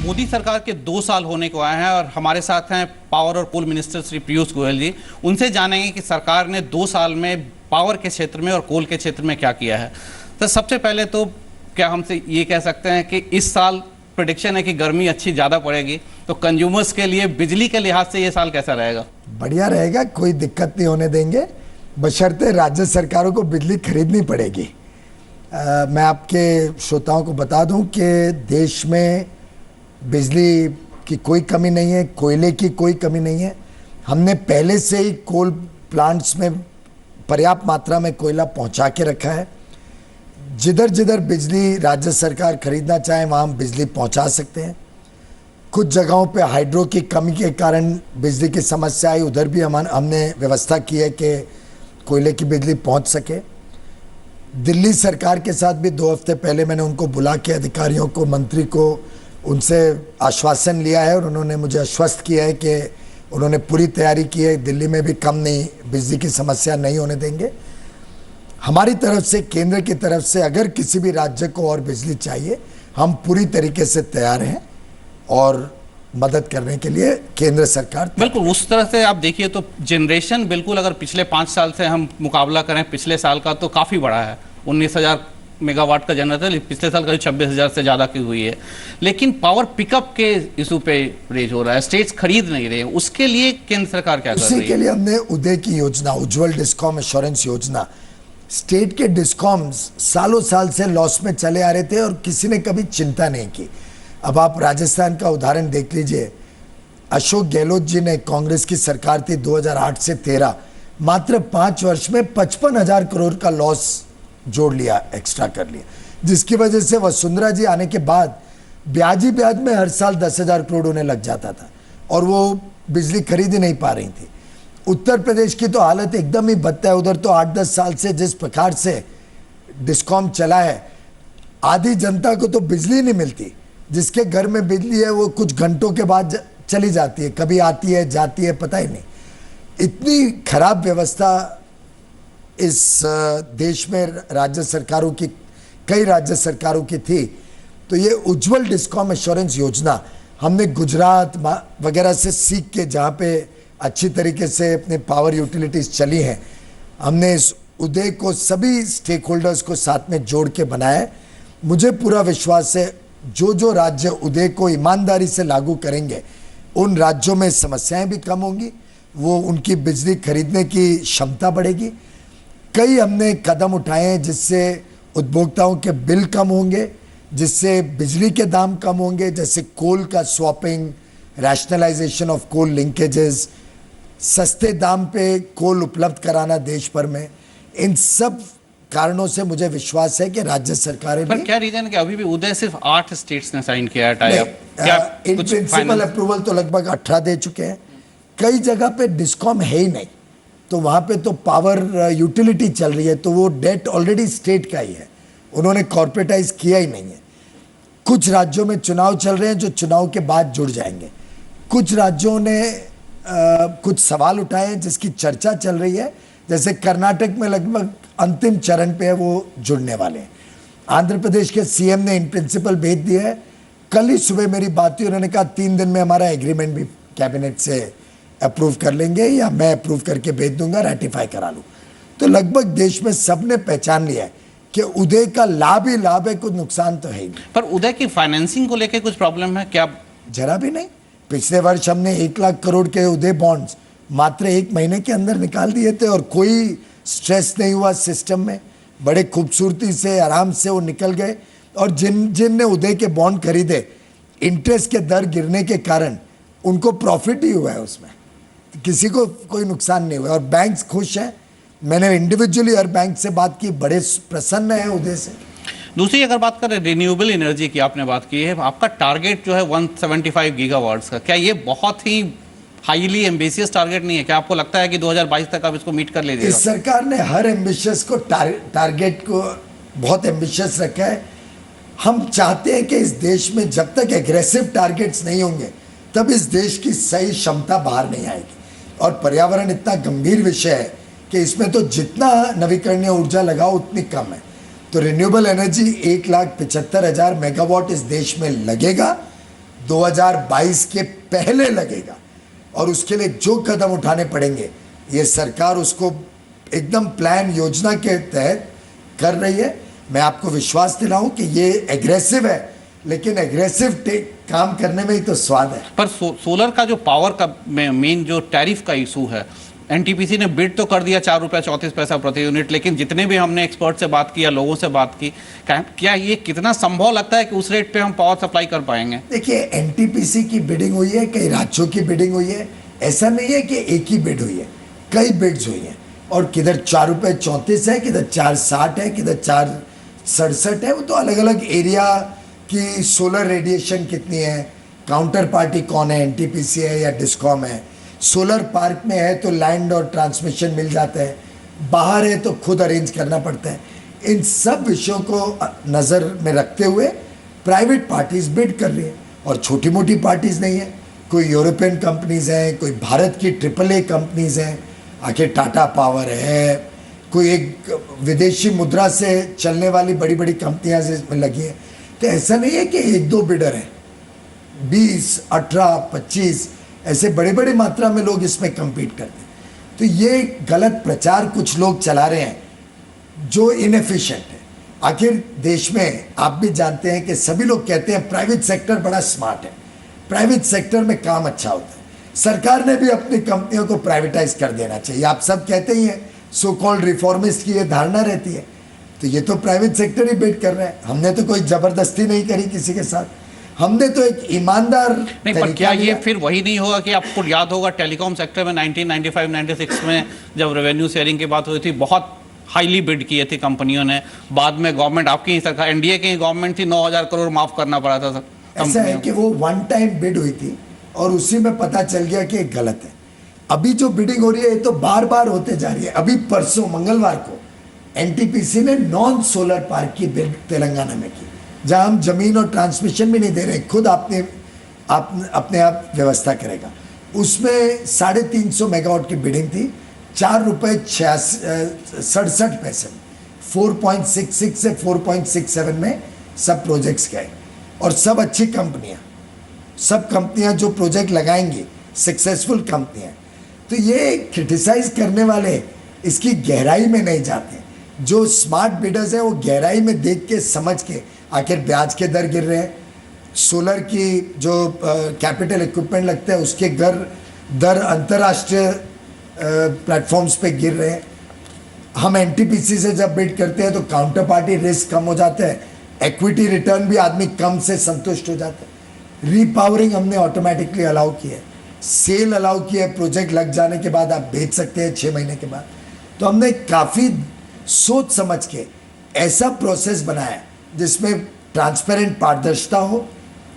मोदी सरकार के 2 साल होने को आए हैं और हमारे साथ हैं पावर और कोल मिनिस्टर श्री पीयूष गोयल जी। उनसे जानेंगे कि सरकार ने 2 साल में पावर के क्षेत्र में और कोल के क्षेत्र में क्या किया है। तो सबसे पहले तो क्या हमसे ये कह सकते हैं कि इस साल प्रेडिक्शन है कि गर्मी अच्छी ज़्यादा पड़ेगी, तो कंज्यूमर्स के लिए बिजली के लिहाज से ये साल कैसा रहेगा? बढ़िया रहेगा, कोई दिक्कत नहीं होने देंगे, बशर्ते राज्य सरकारों को बिजली खरीदनी पड़ेगी। मैं आपके श्रोताओं को बता दूं कि देश में बिजली की कोई कमी नहीं है, कोयले की कोई कमी नहीं है। हमने पहले से ही कोल प्लांट्स में पर्याप्त मात्रा में कोयला पहुंचा के रखा है। जिधर जिधर बिजली राज्य सरकार खरीदना चाहे वहाँ हम बिजली पहुंचा सकते हैं। कुछ जगहों पे हाइड्रो की कमी के कारण बिजली की समस्या आई, उधर भी हमने व्यवस्था की है कि कोयले की बिजली पहुंच सके। दिल्ली सरकार के साथ भी 2 हफ्ते पहले मैंने उनको बुला के अधिकारियों को, मंत्री को, उनसे आश्वासन लिया है और उन्होंने मुझे आश्वस्त किया है कि उन्होंने पूरी तैयारी की है, दिल्ली में भी कम नहीं बिजली की समस्या नहीं होने देंगे। हमारी तरफ से, केंद्र की तरफ से अगर किसी भी राज्य को और बिजली चाहिए, हम पूरी तरीके से तैयार हैं और मदद करने के लिए केंद्र सरकार। बिल्कुल उस तरह से आप देखिए तो जनरेशन बिल्कुल अगर पिछले 5 साल से हम मुकाबला करें पिछले साल का तो काफ़ी बड़ा है। 19,000 मेगावाट का जनरेटर पिछले साल करीब 26,000 से ज़्यादा की हुई है। लेकिन पावर पिकअप के इशू पे रेज हो रहा है, स्टेट्स खरीद नहीं रहे। उसके लिए केंद्र सरकार क्या कर रही है? उसी के लिए हमने उदय की योजना, उज्ज्वल डिस्कॉम एश्योरेंस योजना, स्टेट के डिस्कॉम्स सालों साल से लॉस में चले आ रहे थे और किसी ने कभी चिंता नहीं की। अब आप राजस्थान का उदाहरण देख लीजिए। अशोक गहलोत जी ने, कांग्रेस की सरकार थी 2008 से 13, मात्र 5 वर्ष में 55,000 करोड़ का लॉस जोड़ लिया, एक्स्ट्रा कर लिया, जिसकी वजह से वसुंधरा जी आने के बाद ब्याज ही ब्याज में हर साल 10,000 करोड़ उन्हें लग जाता था और वो बिजली खरीद ही नहीं पा रही थी। उत्तर प्रदेश की तो हालत एकदम ही बदतर है। उधर तो 8-10 साल से जिस प्रकार से डिस्कॉम चला है, आधी जनता को तो बिजली नहीं मिलती। जिसके घर में बिजली है वो कुछ घंटों के बाद चली जाती है, कभी आती है जाती है, पता ही नहीं। इतनी खराब व्यवस्था इस देश में राज्य सरकारों की, कई राज्य सरकारों की थी। तो ये उज्ज्वल डिस्कॉम एश्योरेंस योजना हमने गुजरात वगैरह से सीख के, जहाँ पे अच्छी तरीके से अपने पावर यूटिलिटीज चली हैं, हमने इस उदय को सभी स्टेक होल्डर्स को साथ में जोड़ के बनाया है। मुझे पूरा विश्वास है जो जो राज्य उदय को ईमानदारी से लागू करेंगे उन राज्यों में समस्याएं भी कम होंगी, वो उनकी बिजली खरीदने की क्षमता बढ़ेगी। कई हमने कदम उठाए हैं जिससे उपभोक्ताओं के बिल कम होंगे, जिससे बिजली के दाम कम होंगे, जैसे कोल का swapping, rationalisation of coal linkages, सस्ते दाम पे कोल उपलब्ध कराना देश भर में। इन सब कारणों से मुझे विश्वास है कि राज्य सरकारें पर क्या रीजन है कि अभी भी उदय सिर्फ 8 स्टेट्स ने साइन किया है tie up? In principle approval तो लगभग 18 दे चुके हैं। कई जगह पे डिस्कॉम है ही नहीं, तो वहाँ पे तो पावर यूटिलिटी चल रही है, तो वो डेट ऑलरेडी स्टेट का ही है, उन्होंने कॉर्पोरेटाइज किया ही नहीं है। कुछ राज्यों में चुनाव चल रहे हैं जो चुनाव के बाद जुड़ जाएंगे। कुछ राज्यों ने कुछ सवाल उठाए हैं जिसकी चर्चा चल रही है, जैसे कर्नाटक में लगभग अंतिम चरण पे है, वो जुड़ने वाले हैं। आंध्र प्रदेश के सीएम ने इन प्रिंसिपल भेज दिया है। कल ही सुबह मेरी बात हुई, उन्होंने कहा 3 दिन में हमारा एग्रीमेंट भी कैबिनेट से अप्रूव कर लेंगे या मैं अप्रूव करके भेज दूंगा, रेटिफाई करा लूँ। तो लगभग देश में सबने पहचान लिया है कि उदय का लाभ ही लाभ है, कुछ नुकसान तो है ही नहीं। पर उदय की फाइनेंसिंग को लेकर कुछ प्रॉब्लम है क्या? जरा भी नहीं। पिछले वर्ष हमने 1 लाख करोड़ के उदय बॉन्ड्स मात्र 1 महीने के अंदर निकाल दिए थे और कोई स्ट्रेस नहीं हुआ सिस्टम में। बड़े खूबसूरती से, आराम से वो निकल गए। और जिनने उदय के बॉन्ड खरीदे, इंटरेस्ट के दर गिरने के कारण उनको प्रॉफिट ही हुआ है, उसमें किसी को कोई नुकसान नहीं हुआ और बैंक्स खुश हैं। मैंने इंडिविजुअली हर बैंक से बात की, बड़े प्रसन्न है उदय से। दूसरी अगर बात करें रिन्यूएबल एनर्जी की, आपने बात की है, आपका टारगेट जो है 175 गीगावाट्स का, क्या ये बहुत ही हाईली एम्बिशियस टारगेट नहीं है? क्या आपको लगता है कि 2022 तक आप इसको मीट कर लीजिएगा? इस सरकार ने हर एम्बिशियस को टारगेट को बहुत एम्बिशियस रखा है। हम चाहते हैं कि इस देश में जब तक एग्रेसिव टारगेट्स नहीं होंगे तब इस देश की सही क्षमता बाहर नहीं आएगी। और पर्यावरण इतना गंभीर विषय है कि इसमें तो जितना नवीकरणीय ऊर्जा लगाओ उतनी कम है। तो रिन्यूएबल एनर्जी 1,75,000 मेगावाट इस देश में लगेगा। 2022 के पहले लगेगा और उसके लिए जो कदम उठाने पड़ेंगे ये सरकार उसको एकदम प्लान योजना के तहत कर रही है। मैं आपको विश्वास दिलाऊं कि ये एग्रेसिव है, लेकिन एग्रेसिव काम करने में ही तो स्वाद है। पर सोलर का जो पावर का मेन जो टैरिफ का इशू है, एनटीपीसी ने बिड तो कर दिया 4 रुपये 34 पैसा प्रति यूनिट, लेकिन जितने भी हमने एक्सपर्ट से बात किया, लोगों से बात की, क्या ये कितना संभव लगता है कि उस रेट पे हम पावर सप्लाई कर पाएंगे? देखिए, एनटीपीसी की बिडिंग हुई है, कई राज्यों की बिडिंग हुई है, ऐसा नहीं है कि एक ही बिड हुई है, कई बिड्स हुई हैं और किधर 4 रुपये 34 है, किधर 4.60 है, किधर 4.67 है। वो तो अलग अलग एरिया की सोलर रेडिएशन कितनी है, काउंटर पार्टी कौन है, एनटीपीसी है या डिस्कॉम है। सोलर पार्क में है तो लैंड और ट्रांसमिशन मिल जाता है, बाहर है तो खुद अरेंज करना पड़ता है। इन सब विषयों को नज़र में रखते हुए प्राइवेट पार्टीज बिड कर रही है और छोटी मोटी पार्टीज नहीं है। कोई यूरोपियन कंपनीज हैं, कोई भारत की AAA कंपनीज हैं, आखिर टाटा पावर है, कोई एक विदेशी मुद्रा से चलने वाली बड़ी बड़ी कंपनियां इसमें लगी हैं। तो ऐसा नहीं है कि 1-2 बिडर हैं, 20, 18, 25 ऐसे बड़े बड़े मात्रा में लोग इसमें कम्पीट करते हैं। तो ये गलत प्रचार कुछ लोग चला रहे हैं जो इनएफिशिएंट है। आखिर देश में आप भी जानते हैं कि सभी लोग कहते हैं प्राइवेट सेक्टर बड़ा स्मार्ट है, प्राइवेट सेक्टर में काम अच्छा होता है। सरकार ने भी अपनी कंपनियों को प्राइवेटाइज कर देना चाहिए। आप सब कहते ही हैं, सो कॉल्ड रिफॉर्मिस्ट की ये धारणा रहती है। तो ये तो प्राइवेट सेक्टर ही बिड कर रहा है। हमने तो कोई जबरदस्ती नहीं करी किसी के साथ, हमने तो एक ईमानदार नहीं। पर क्या ये फिर वही नहीं होगा कि आपको याद होगा टेलीकॉम सेक्टर में 1995-96 में जब रेवेन्यू शेयरिंग की बात हुई थी, बहुत हाईली बिड किए थे कंपनियों ने। बाद में गवर्नमेंट, आपकी ही सरकार, एनडीए की गवर्नमेंट थी, 9,000 करोड़ माफ करना पड़ा था। ऐसा है कि वो वन टाइम बिड हुई थी और उसी में पता चल गया कि गलत है। अभी जो बिडिंग हो रही है ये तो बार बार होते जा रही है। अभी परसों मंगलवार को एनटीपीसी ने नॉन सोलर पार्क की बिड तेलंगाना में की, जहां हम जमीन और ट्रांसमिशन भी नहीं दे रहे, खुद अपने आप व्यवस्था करेगा। उसमें 350 मेगावाट की बिडिंग थी, 4 रुपये 67 पैसे में, 4.66 से 4.67 में सब प्रोजेक्ट्स गए और सब अच्छी कंपनियां, सब कंपनियां जो प्रोजेक्ट लगाएंगी सक्सेसफुल कंपनियां। तो ये क्रिटिसाइज करने वाले इसकी गहराई में नहीं जाते। जो स्मार्ट बिडर्स हैं वो गहराई में देख के समझ के, आखिर ब्याज के दर गिर रहे हैं, सोलर की जो कैपिटल इक्विपमेंट लगता है उसके दर अंतर्राष्ट्रीय प्लेटफॉर्म्स पे गिर रहे हैं। हम एनटीपीसी से जब बिड करते हैं तो काउंटर पार्टी रिस्क कम हो जाता है, इक्विटी रिटर्न भी आदमी कम से संतुष्ट हो जाता है। रीपावरिंग हमने ऑटोमेटिकली अलाउ किया है, सेल अलाउ किया है, प्रोजेक्ट लग जाने के बाद आप बेच सकते हैं 6 महीने के बाद। तो हमने काफ़ी सोच समझ के ऐसा प्रोसेस बनाया जिसमें ट्रांसपेरेंट, पारदर्शिता हो,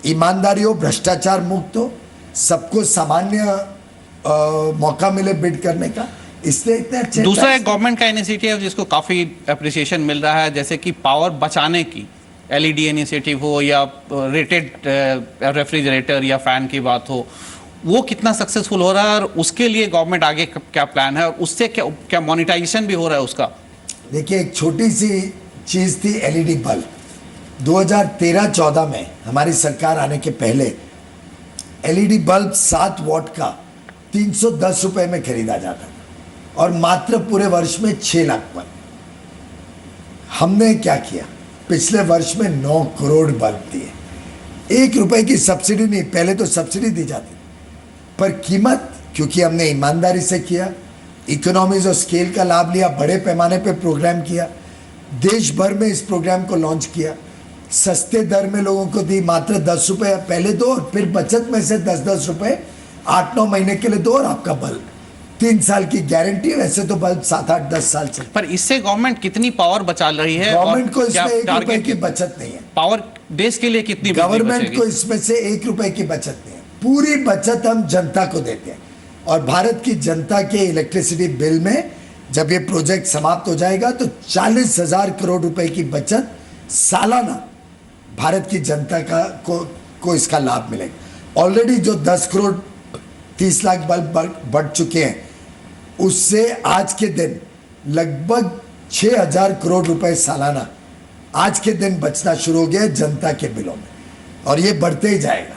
ईमानदारी हो, भ्रष्टाचार मुक्त हो, सबको सामान्य मौका मिले बिड करने का। इसलिए इतने अच्छे। दूसरा एक गवर्नमेंट का इनिशिएटिव जिसको काफ़ी अप्रिसिएशन मिल रहा है, जैसे कि पावर बचाने की एलईडी इनिशिएटिव हो या रेटेड रेफ्रिजरेटर या फैन की बात हो, वो कितना सक्सेसफुल हो रहा है और उसके लिए गवर्नमेंट आगे क्या प्लान है और उससे क्या मोनेटाइजेशन भी हो रहा है उसका? देखिए, एक छोटी सी चीज़ थी एलईडी बल्ब। 2013-14 में हमारी सरकार आने के पहले एलईडी बल्ब 7 वॉट का 310 रुपए में खरीदा जाता था और मात्र पूरे वर्ष में 6 लाख बल्ब। हमने क्या किया, पिछले वर्ष में 9 करोड़ बल्ब दिए। 1 रुपए की सब्सिडी नहीं, पहले तो सब्सिडी दी जाती पर कीमत, क्योंकि हमने ईमानदारी से किया, इकोनॉमीज और स्केल का लाभ लिया, बड़े पैमाने पे प्रोग्राम किया, देश भर में इस प्रोग्राम को लॉन्च किया, सस्ते दर में लोगों को दी, मात्र 10 रुपये पहले दो और फिर बचत में से 10-10 रुपये 8-9 महीने के लिए दो और आपका बल्ब 3 साल की गारंटी। वैसे तो बल्ब 7-8-10 साल से। पर इससे गवर्नमेंट कितनी पावर बचा रही है? गवर्नमेंट को इसमें 1 रुपए की बचत नहीं है। पावर देश के लिए कितनी? गवर्नमेंट को इसमें से 1 रुपए की बचत नहीं है, पूरी बचत हम जनता को देते हैं। और भारत की जनता के इलेक्ट्रिसिटी बिल में जब ये प्रोजेक्ट समाप्त हो जाएगा तो 40,000 करोड़ रुपए की बचत सालाना भारत की जनता को इसका लाभ मिलेगा। ऑलरेडी जो 10 करोड़ 30 लाख बल्ब बढ़ चुके हैं, उससे आज के दिन लगभग 6,000 करोड़ रुपए सालाना आज के दिन बचना शुरू हो गया जनता के बिलों में और ये बढ़ते ही जाएगा।